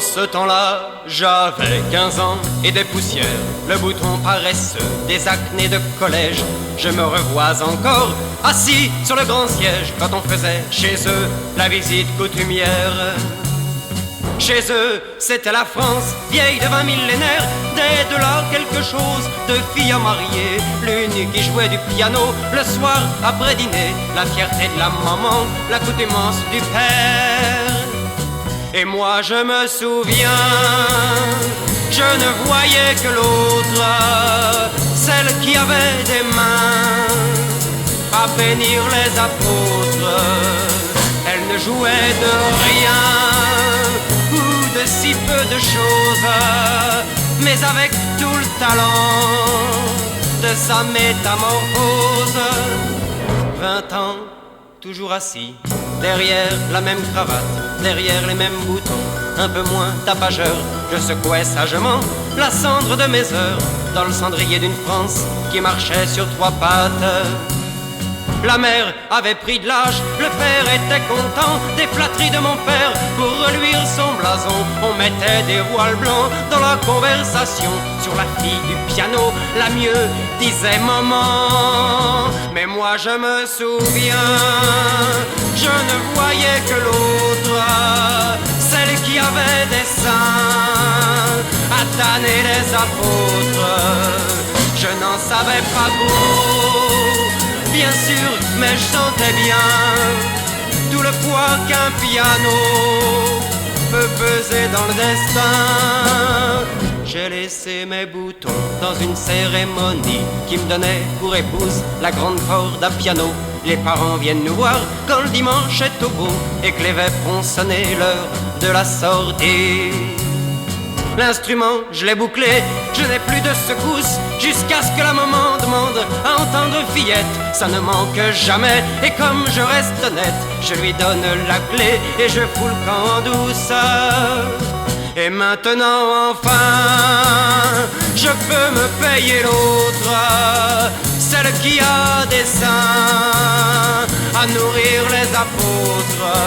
ce temps-là, j'avais 15 ans et des poussières, le bouton paresseux, des acnés de collège. Je me revois encore assis sur le grand siège quand on faisait chez eux la visite coutumière. Chez eux, c'était la France, vieille de 20 millénaires. Dès de là, quelque chose de filles à marier. L'une qui jouait du piano le soir après dîner. La fierté de la maman, l'accoutumance du père. Et moi je me souviens, je ne voyais que l'autre, celle qui avait des mains à bénir les apôtres. Elle ne jouait de rien ou de si peu de choses, mais avec tout le talent de sa métamorphose. 20 ans, toujours assis, derrière la même cravate, derrière les mêmes boutons, un peu moins tapageur. Je secouais sagement la cendre de mes heures dans le cendrier d'une France qui marchait sur 3 pattes. La mère avait pris de l'âge, le père était content des flatteries de mon père. Pour reluire son blason, on mettait des voiles blancs dans la conversation. Sur la fille du piano, la mieux disait maman. Mais moi je me souviens, je ne voyais que l'autre, celle qui avait des seins à tanner les apôtres. Je n'en savais pas gros, bien sûr, mais je sentais bien tout le poids qu'un piano peut peser dans le destin. J'ai laissé mes boutons dans une cérémonie qui me donnait pour épouse la grande corde à piano. Les parents viennent nous voir quand le dimanche est au beau et que les vêpres ont sonné l'heure de la sortie. L'instrument, je l'ai bouclé, je n'ai plus de secousses, jusqu'à ce que la maman demande à entendre fillette. Ça ne manque jamais, et comme je reste honnête, je lui donne la clé et je fous le camp en douce. Et maintenant enfin, je peux me payer l'autre, celle qui a des seins à nourrir les apôtres.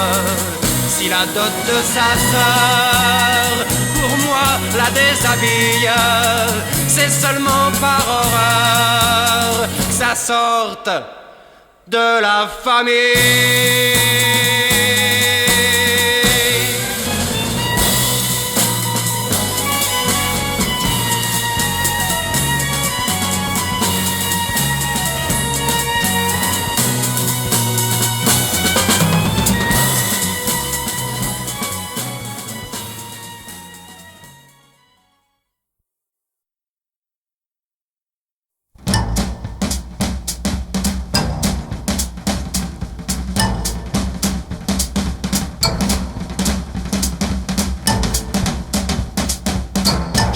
Si la dot de sa sœur, pour moi, la déshabille, c'est seulement par horreur que ça sorte de la famille.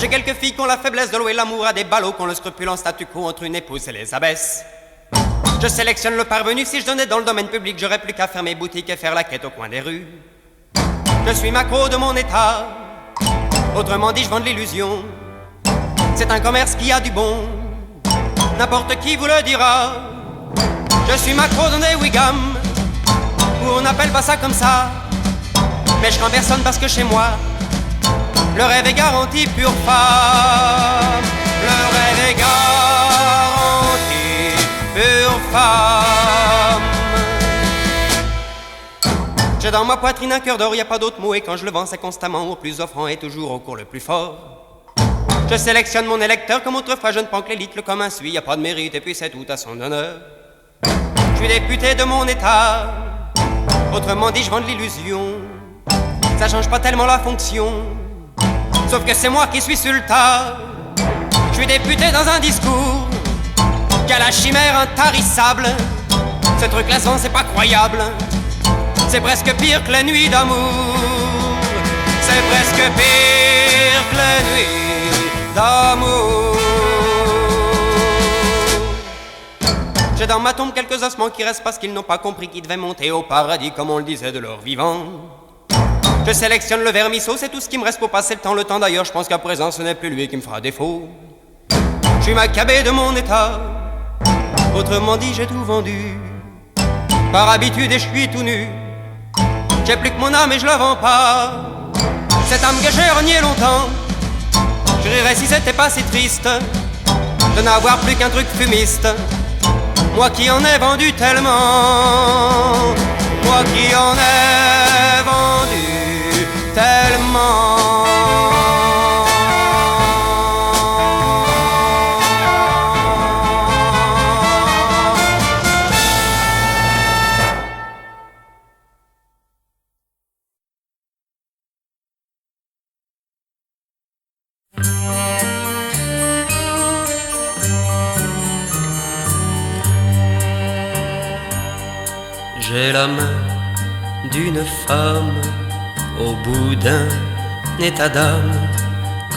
J'ai quelques filles qui ont la faiblesse de louer l'amour à des ballots, qui ont le scrupule en statu quo entre une épouse et les abbesses. Je sélectionne le parvenu, si je donnais dans le domaine public, j'aurais plus qu'à fermer boutique et faire la quête au coin des rues. Je suis maquereau de mon état, autrement dit je vends de l'illusion. C'est un commerce qui a du bon, n'importe qui vous le dira. Je suis maquereau dans des Wigham, où on n'appelle pas ça comme ça, mais je crains personne parce que chez moi le rêve est garanti pure femme. Le rêve est garanti pure femme. J'ai dans ma poitrine un cœur d'or, y a pas d'autre mot, et quand je le vends c'est constamment au plus offrant et toujours au cours le plus fort. Je sélectionne mon électeur comme autrefois je ne prends que l'élite, comme un suit, y a pas de mérite et puis c'est tout à son honneur. Je suis député de mon état, autrement dit je vends de l'illusion. Ça change pas tellement la fonction, sauf que c'est moi qui suis sur le tas. Je suis député dans un discours qu'a la chimère intarissable. Ce truc-là, c'est pas croyable. C'est presque pire que la nuit d'amour. C'est presque pire que la nuit d'amour. J'ai dans ma tombe quelques ossements qui restent parce qu'ils n'ont pas compris qu'ils devaient monter au paradis comme on le disait de leur vivant. Je sélectionne le vermisseau, c'est tout ce qui me reste pour passer le temps. Le temps d'ailleurs, je pense qu'à présent ce n'est plus lui qui me fera défaut. Je suis macabé de mon état, autrement dit j'ai tout vendu. Par habitude et je suis tout nu, j'ai plus que mon âme et je la vends pas. Je cette âme que j'ai reniée longtemps. Je rirais si c'était pas si triste de n'avoir plus qu'un truc fumiste. Moi qui en ai vendu tellement, moi qui en ai vendu tellement. J'ai la main d'une femme au bout d'un état d'âme,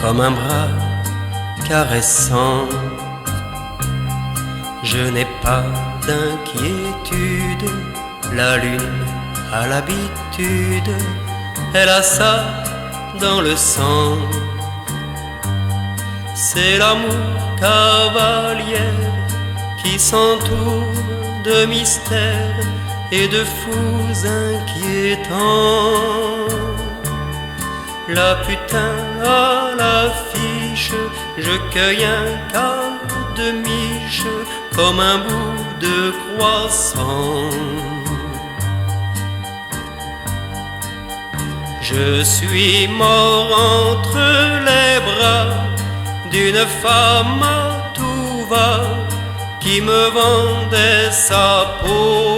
comme un bras caressant. Je n'ai pas d'inquiétude, la lune a l'habitude, elle a ça dans le sang. C'est l'amour cavalière qui s'entoure de mystères et de fous inquiétants. La putain à l'affiche, je cueille un quart de miche comme un bout de croissant. Je suis mort entre les bras d'une femme à tout va qui me vendait sa peau.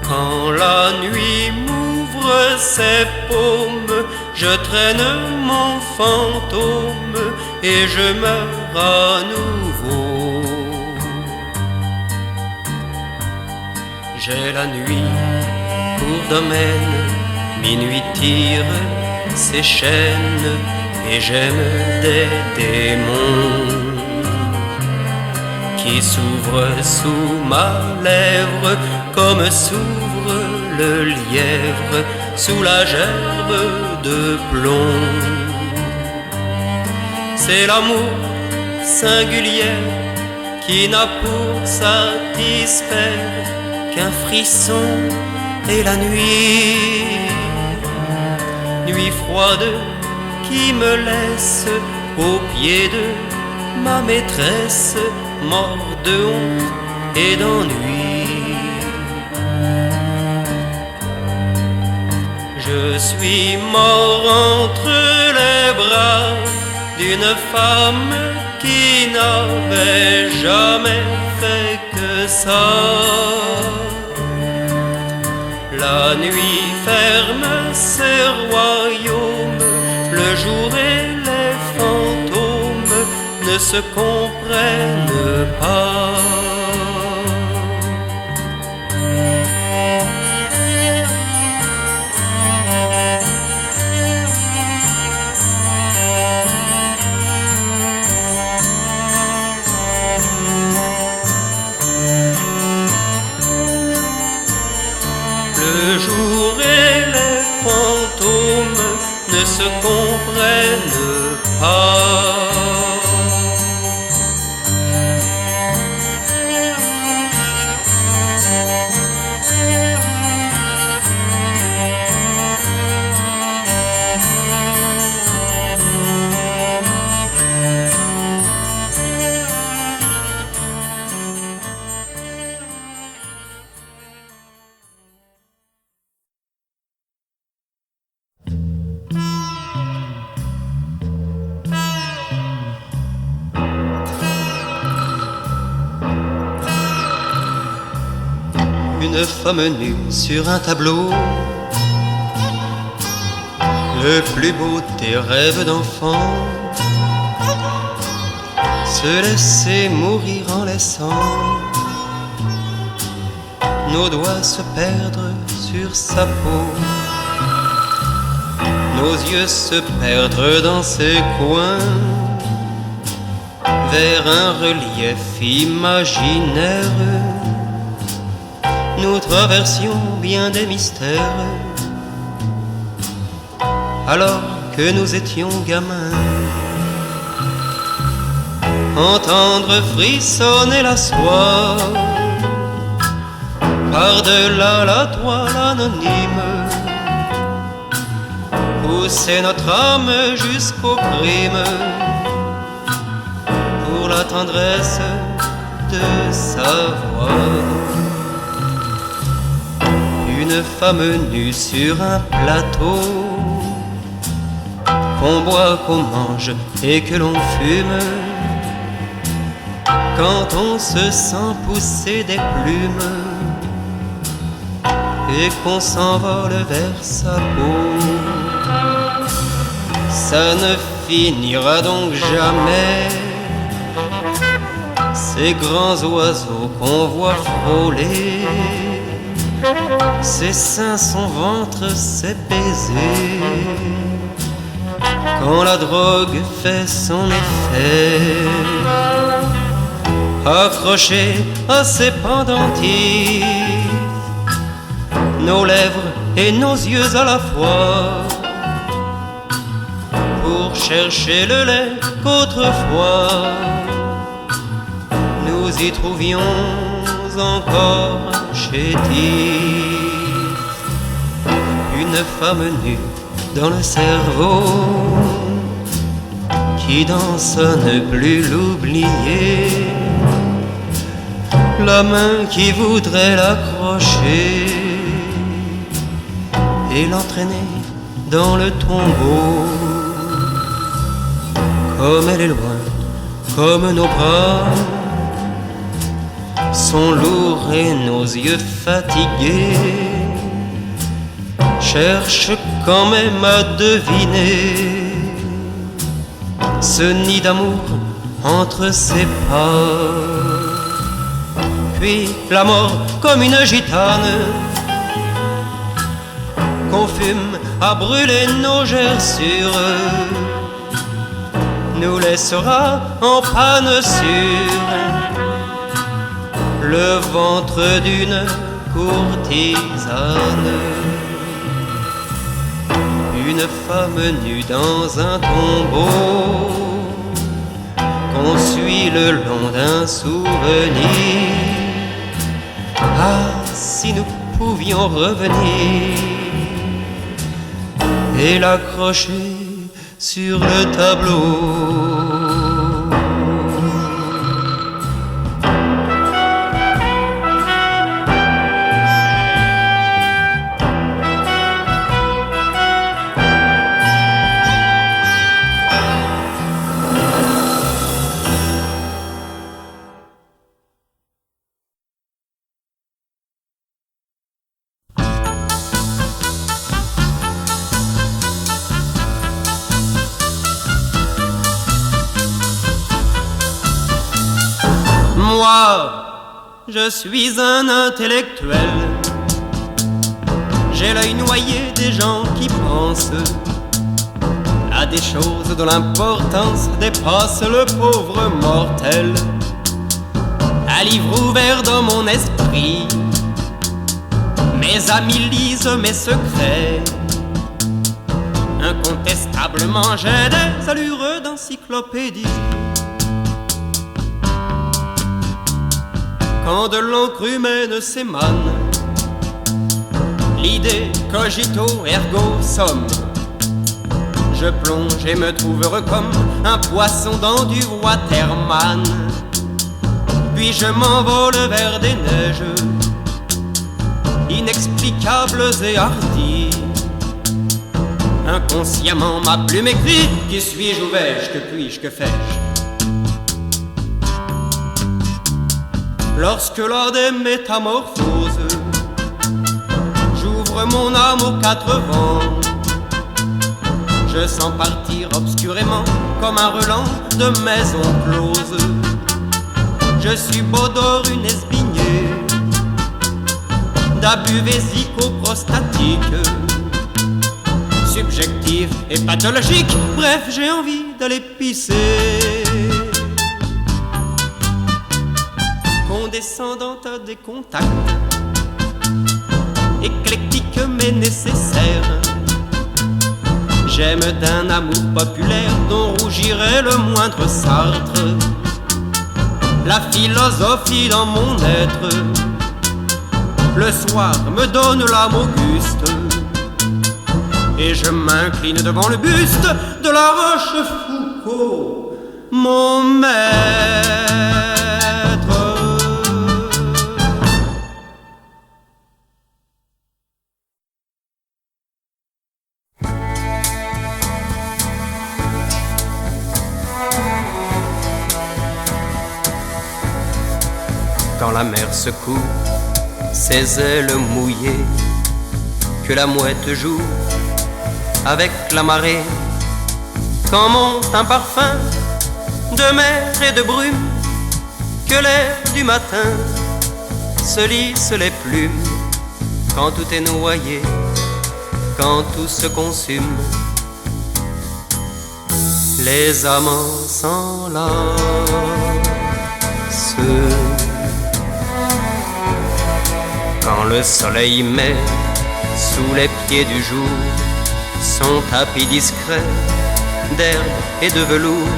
Quand la nuit m'ouvre ses paumes, je traîne mon fantôme et je meurs à nouveau. J'ai la nuit pour domaine, minuit tire ses chaînes et j'aime des démons qui s'ouvrent sous ma lèvre comme s'ouvre le lièvre sous la gerbe de plomb. C'est l'amour singulier qui n'a pour satisfaire qu'un frisson et la nuit, nuit froide qui me laisse au pied de ma maîtresse, mort de honte et d'ennui. Je suis mort entre les bras d'une femme qui n'avait jamais fait que ça. La nuit ferme ses royaumes, le jour et les fantômes ne se comprennent pas. Le jour et les fantômes ne se comprennent pas. Une femme nue sur un tableau, le plus beau des rêves d'enfant, se laisser mourir en laissant nos doigts se perdre sur sa peau, nos yeux se perdre dans ses coins, vers un relief imaginaire. Nous traversions bien des mystères, alors que nous étions gamins. Entendre frissonner la soie, par-delà la toile anonyme, pousser notre âme jusqu'au crime pour la tendresse de sa voix. Une femme nue sur un plateau, qu'on boit, qu'on mange et que l'on fume, quand on se sent pousser des plumes et qu'on s'envole vers sa peau. Ça ne finira donc jamais, ces grands oiseaux qu'on voit frôler, ses seins, son ventre, ses baisers, quand la drogue fait son effet. Accrochés à ses pendentifs, nos lèvres et nos yeux à la fois, pour chercher le lait qu'autrefois nous y trouvions encore chétif. Une femme nue dans le cerveau, qui danse à ne plus l'oublier, la main qui voudrait l'accrocher et l'entraîner dans le tombeau. Comme elle est loin, comme nos bras sont lourds et nos yeux fatigués cherchent quand même à deviner ce nid d'amour entre ses pas. Puis la mort comme une gitane qu'on fume à brûler nos gerçures nous laissera en panne sur le ventre d'une courtisane. Une femme nue dans un tombeau qu'on suit le long d'un souvenir. Ah, si nous pouvions revenir et l'accrocher sur le tableau. Moi, je suis un intellectuel. J'ai l'œil noyé des gens qui pensent à des choses dont l'importance dépasse le pauvre mortel. Un livre ouvert dans mon esprit, mes amis lisent mes secrets. Incontestablement, j'ai des allures d'encyclopédie. Quand de l'encre humaine s'émane, l'idée cogito ergo sum. Je plonge et me trouve heureux comme un poisson dans du waterman. Puis je m'envole vers des neiges inexplicables et hardies. Inconsciemment ma plume écrit: qui suis-je, où vais-je, que puis-je, que fais-je? Lorsque lors des métamorphoses, j'ouvre mon âme aux quatre vents, je sens partir obscurément comme un relent de maison close. Je suis Baudor, une esbignée d'abus vésico-prostatique, subjectif et pathologique. Bref, j'ai envie d'aller pisser. Condescendant à des contacts, éclectique mais nécessaire. J'aime d'un amour populaire dont rougirait le moindre Sartre. La philosophie dans mon être, le soir me donne l'âme auguste, et je m'incline devant le buste de la Rochefoucauld, mon maître. Quand la mer secoue ses ailes mouillées, que la mouette joue avec la marée, quand monte un parfum de mer et de brume, que l'air du matin se lisse les plumes, quand tout est noyé, quand tout se consume, les amants s'enlacent. Quand le soleil met sous les pieds du jour son tapis discret d'herbe et de velours,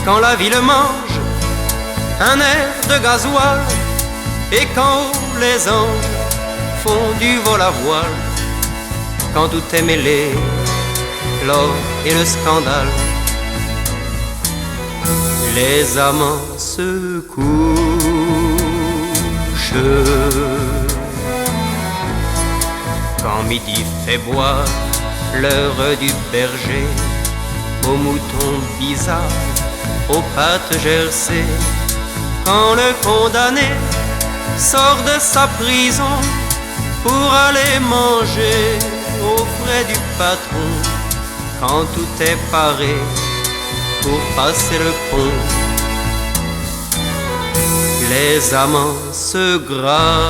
quand la ville mange un air de gasoil, et quand les anges font du vol à voile, quand tout est mêlé, l'or et le scandale, les amants se couchent. Quand midi fait boire l'heure du berger aux moutons bizarres, aux pattes gercées, quand le condamné sort de sa prison pour aller manger aux frais du patron, quand tout est paré pour passer le pont, les amants se gravent.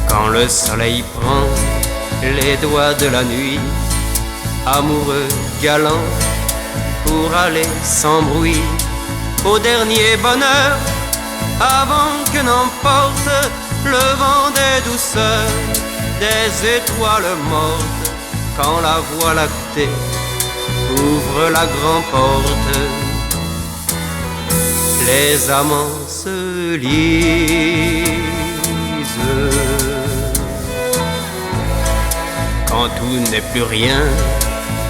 Quand le soleil prend les doigts de la nuit, amoureux galant, pour aller sans bruit au dernier bonheur, avant que n'emporte le vent des douceurs, des étoiles mortes, quand la voie lactée ouvre la grande porte, les amants se lisent. Quand tout n'est plus rien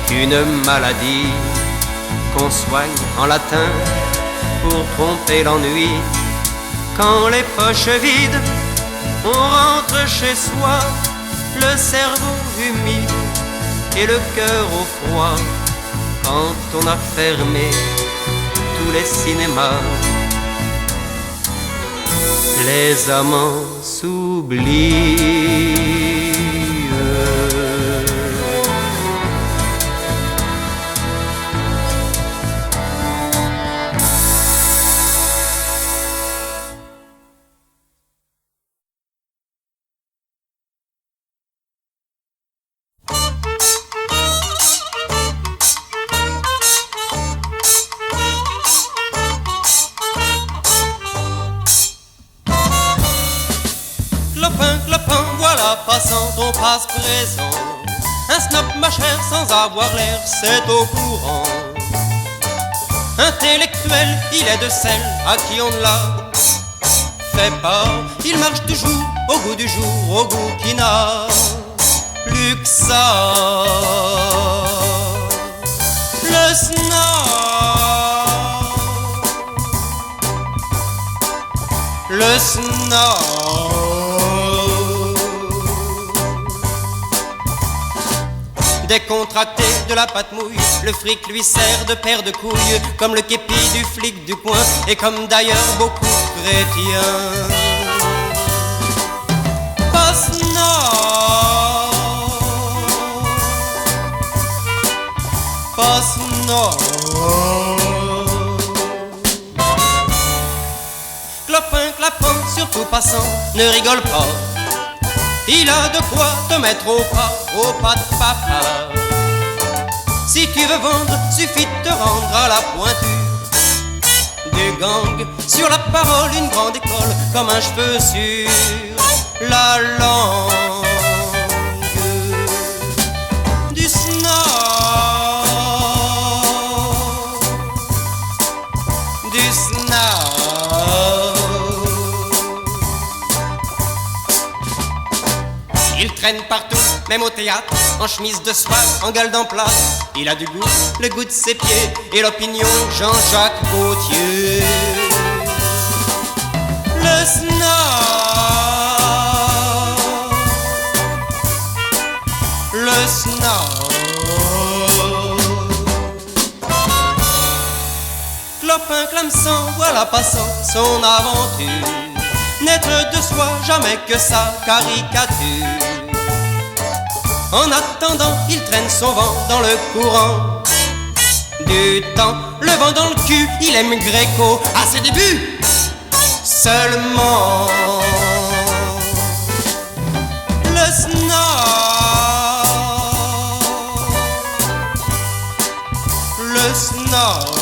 qu'une maladie qu'on soigne en latin pour tromper l'ennui, quand les poches vides, on rentre chez soi, le cerveau humide et le cœur au froid, quand on a fermé tous les cinémas, les amants s'oublient. Passant, on passe présent. Un snob, ma chère, sans avoir l'air, c'est au courant. Intellectuel, il est de celles à qui on ne l'a fait pas. Il marche toujours au goût du jour, au goût qui n'a plus que ça. Le snob, le snob. Décontracté de la patte mouille, le fric lui sert de paire de couilles, comme le képi du flic du coin, et comme d'ailleurs beaucoup de chrétiens. Pas snob, pas snob. Clopin, clapant, surtout passant, ne rigole pas. Il a de quoi te mettre au pas de papa. Si tu veux vendre, suffit de te rendre à la pointure du gang. Sur la parole, une grande école, comme un cheveu sur la langue. Du snob, du snob. traîne partout, même au théâtre, en chemise de soie, en gueule d'emploi. Il a du goût, le goût de ses pieds, et l'opinion Jean-Jacques Gaultier. Le snob, le snob. Clopin, clamson, voilà passant son aventure. N'être de soi, jamais que sa caricature. En attendant, il traîne son vent dans le courant du temps. Le vent dans le cul, il aime Gréco à ses débuts seulement. Le snob, le snob.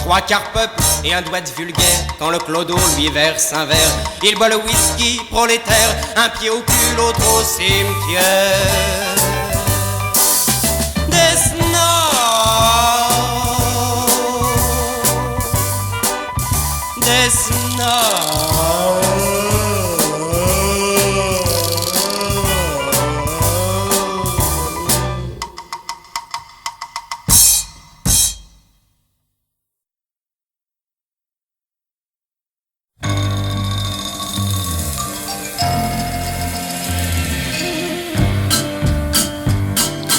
Trois quarts peuple et un doigt de vulgaire. Quand le clodo lui verse un verre, il boit le whisky prolétaire, un pied au cul, l'autre au cimetière. Des snobs, des snobs.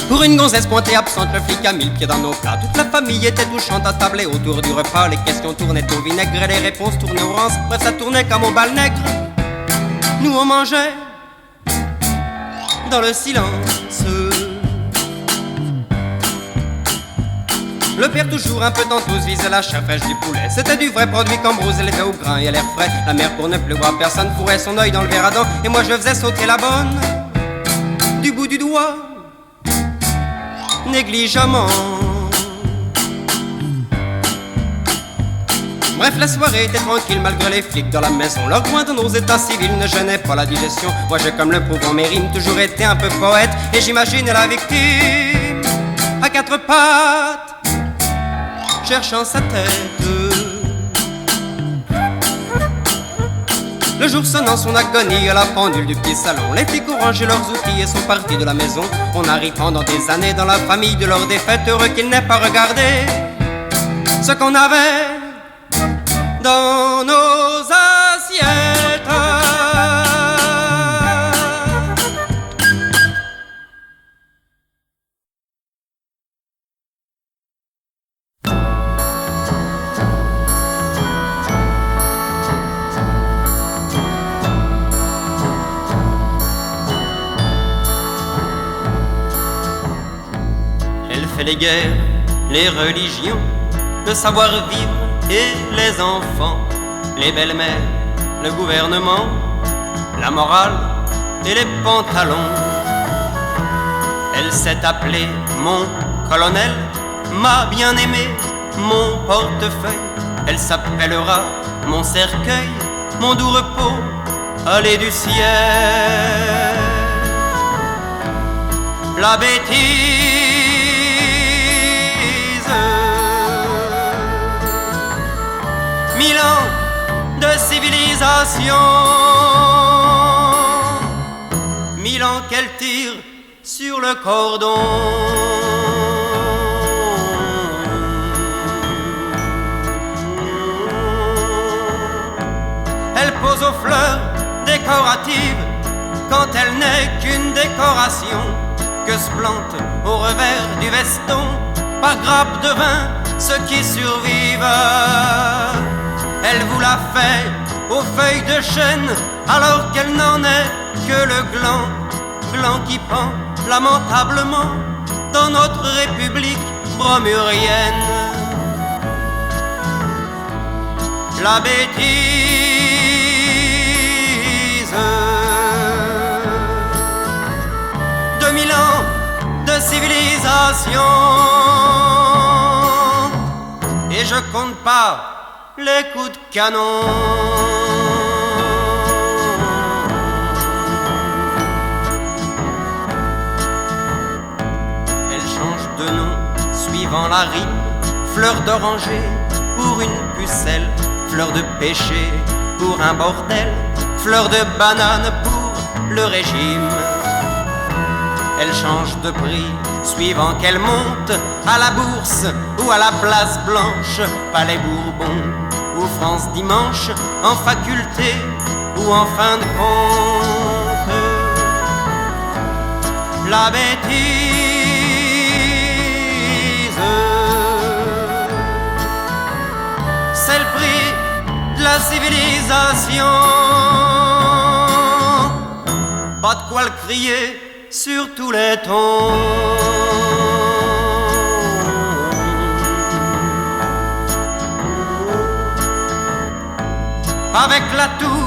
Pour une gonzesse pointée absente, le flic a mis le pied dans nos plats. Toute la famille était touchante à tabler autour du repas. Les questions tournaient au vinaigre et les réponses tournaient au rance. Bref, ça tournait comme au bal nègre. Nous on mangeait dans le silence. Le père toujours un peu tantôt visait la chair fraîche du poulet. C'était du vrai produit Cambrousse, elle était au grain et à l'air frais. La mère pour ne plus voir personne fourrait son œil dans le verre à dents. Et moi je faisais sauter la bonne du bout du doigt, négligemment. Bref, la soirée était tranquille malgré les flics dans la maison. Leur coin de nos états civils ne gênait pas la digestion. Moi j'ai, comme le prouve en mes rimes, toujours été un peu poète. Et j'imagine la victime à quatre pattes, cherchant sa tête. Le jour sonnant son agonie à la pendule du petit salon, les flics ont rangé leurs outils et sont partis de la maison. On arrive pendant des années dans la famille de leur défaite, heureux qu'ils n'aient pas regardé ce qu'on avait dans nos assiettes. Les guerres, les religions, le savoir-vivre et les enfants, les belles-mères, le gouvernement, la morale et les pantalons. Elle s'est appelée mon colonel, ma bien-aimée, mon portefeuille. Elle s'appellera mon cercueil, mon doux repos, allée du ciel. La bêtise, mille ans de civilisation, mille ans qu'elle tire sur le cordon. Elle pose aux fleurs décoratives quand elle n'est qu'une décoration, que se plante au revers du veston par grappe de vin ceux qui survivent. Elle vous la fait aux feuilles de chêne alors qu'elle n'en est que le gland, gland qui pend lamentablement dans notre république bromurienne. La bêtise, 2000 ans de civilisation, et je compte pas les coups de canon. Elle change de nom suivant la rime, fleur d'oranger pour une pucelle, fleur de péché pour un bordel, fleur de banane pour le régime. Elle change de prix suivant qu'elle monte à la bourse ou à la place Blanche, Palais Bourbon ou France Dimanche, en faculté ou en fin de compte. La bêtise, c'est le prix de la civilisation. Pas de quoi le crier sur tous les tons. Avec l'atout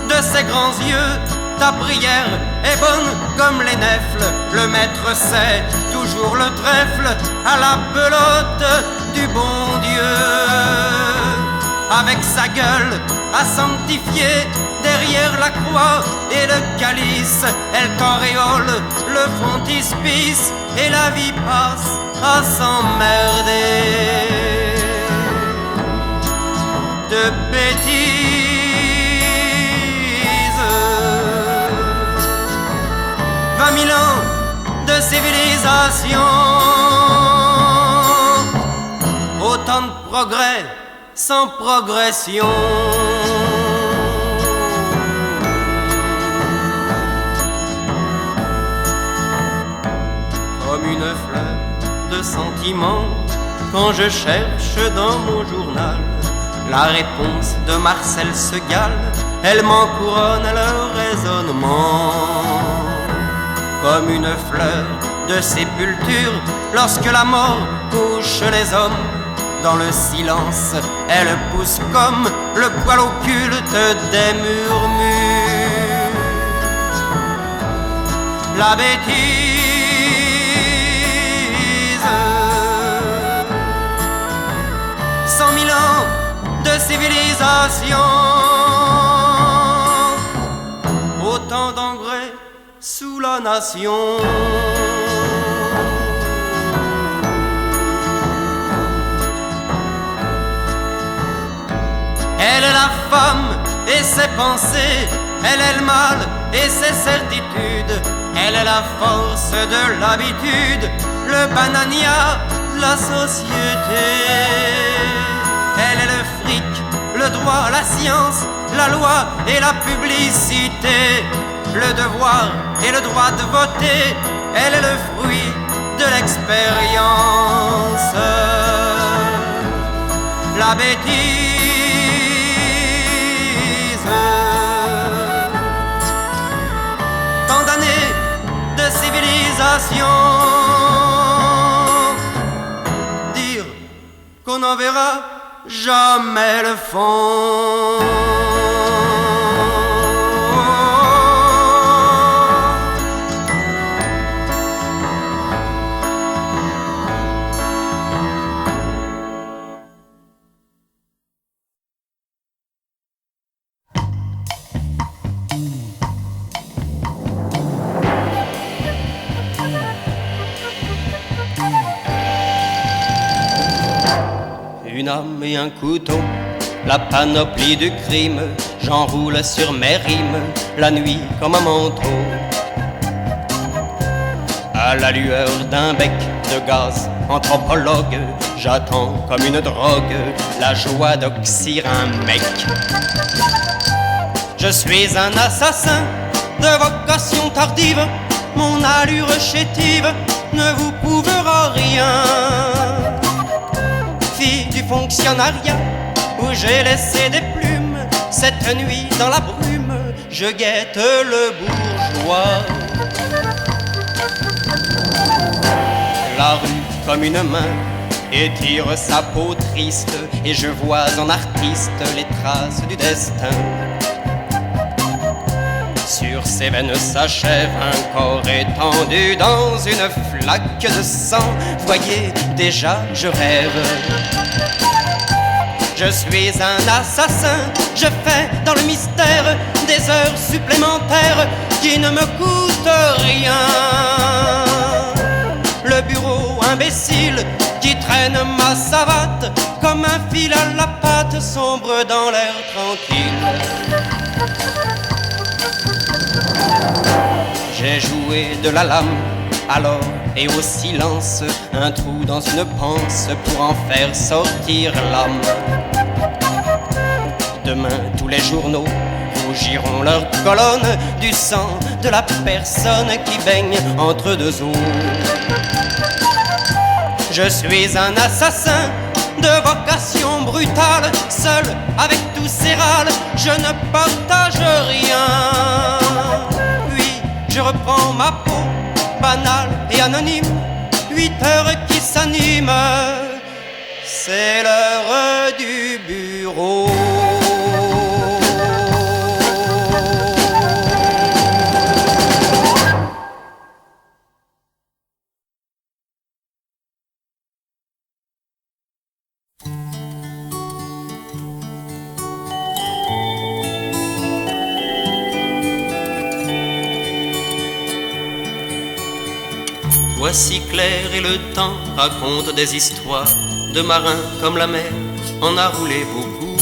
de ses grands yeux, ta prière est bonne comme les nèfles. Le maître sait toujours le trèfle à la pelote du bon Dieu. Avec sa gueule à sanctifier derrière la croix et le calice, elle t'auréole le frontispice et la vie passe à s'emmerder. De bêtises, 20 000 ans de civilisation, autant de progrès sans progression. Comme une fleur de sentiment, quand je cherche dans mon journal la réponse de Marcel Segal, elle m'encouronnne le raisonnement. Comme une fleur de sépulture, lorsque la mort couche les hommes, dans le silence, elle pousse comme le poil occulte des murmures. La bêtise, 100 000 ans de civilisation, autant d'engrais sous la nation. Elle est la femme et ses pensées, elle est le mal et ses certitudes, elle est la force de l'habitude, le banania de la société. Elle est le fric, le droit, la science, la loi et la publicité, le devoir et le droit de voter, elle est le fruit de l'expérience. La bêtise, tant d'années de civilisation, dire qu'on n'en verra jamais le fond. Une âme et un couteau, la panoplie du crime, j'enroule sur mes rimes, la nuit comme un manteau. À la lueur d'un bec de gaz anthropologue, j'attends comme une drogue la joie d'oxyre un mec. Je suis un assassin de vocation tardive, mon allure chétive ne vous prouvera rien. Du fonctionnariat où j'ai laissé des plumes, cette nuit dans la brume, je guette le bourgeois. La rue comme une main étire sa peau triste, et je vois en artiste les traces du destin. Sur ses veines s'achève un corps étendu dans une flaque de sang. Voyez, déjà je rêve. Je suis un assassin, je fais dans le mystère des heures supplémentaires qui ne me coûtent rien. Le bureau imbécile qui traîne traîne ma savate comme un fil à la patte, sombre dans l'air tranquille. J'ai joué de la lame alors et au silence, un trou dans une panse pour en faire sortir l'âme. Demain tous les journaux rougiront leurs colonnes du sang de la personne qui baigne entre deux eaux. Je suis un assassin de vocation brutale, seul avec tous ces râles, je ne partage rien. Puis je reprends ma peau, banale et anonyme, 8 heures qui s'animent, c'est l'heure du bureau. Voici clair et le temps raconte des histoires de marins comme la mer en a roulé beaucoup.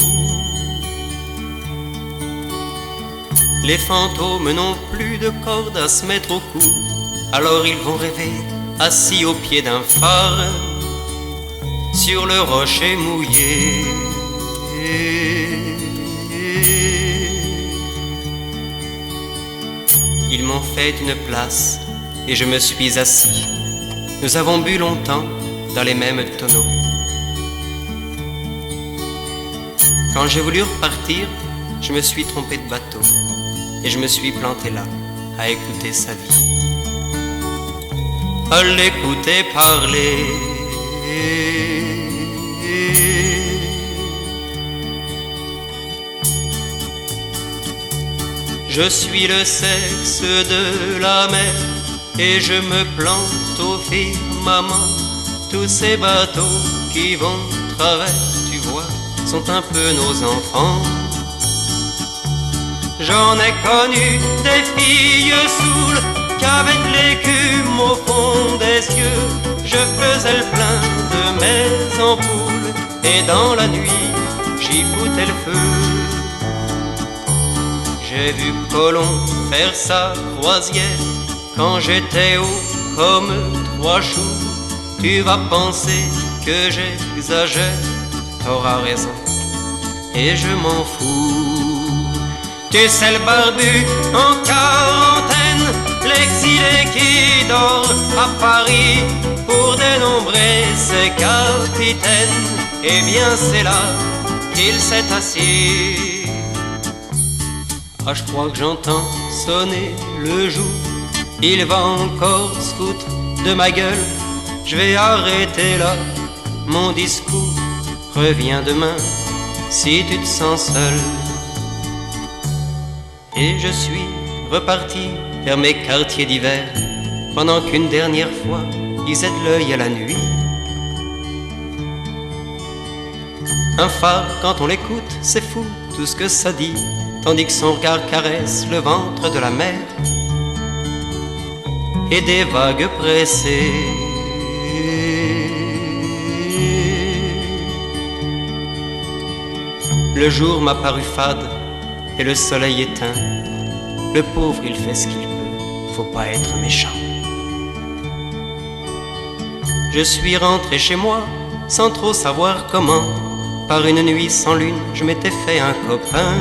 Les fantômes n'ont plus de corde à se mettre au cou, alors ils vont rêver assis au pied d'un phare sur le rocher mouillé. Ils m'ont fait une place et je me suis assis. Nous avons bu longtemps dans les mêmes tonneaux. Quand j'ai voulu repartir, je me suis trompé de bateau et je me suis planté là à écouter sa vie, à l'écouter parler. Je suis le sexe de la mer et je me plante au firmament. Tous ces bateaux qui vont travers, tu vois, sont un peu nos enfants. J'en ai connu des filles saoules qu'avec l'écume au fond des yeux, je faisais le plein de mes ampoules et dans la nuit j'y foutais le feu. J'ai vu Colomb faire sa croisière quand j'étais haut comme 3 choux. Tu vas penser que j'exagère, t'auras raison, et je m'en fous. Tu sais le barbu en quarantaine, l'exilé qui dort à Paris pour dénombrer ses capitaines. Eh bien c'est là qu'il s'est assis. Ah, je crois que j'entends sonner le jour. Il va encore se foutre de ma gueule. Je vais arrêter là mon discours. Reviens demain si tu te sens seul. Et je suis reparti vers mes quartiers d'hiver, pendant qu'une dernière fois ils aident l'œil à la nuit. Un phare, quand on l'écoute, c'est fou tout ce que ça dit, tandis que son regard caresse le ventre de la mer et des vagues pressées. Le jour m'a paru fade et le soleil éteint. Le pauvre, il fait ce qu'il peut, faut pas être méchant. Je suis rentré chez moi sans trop savoir comment. Par une nuit sans lune, je m'étais fait un copain.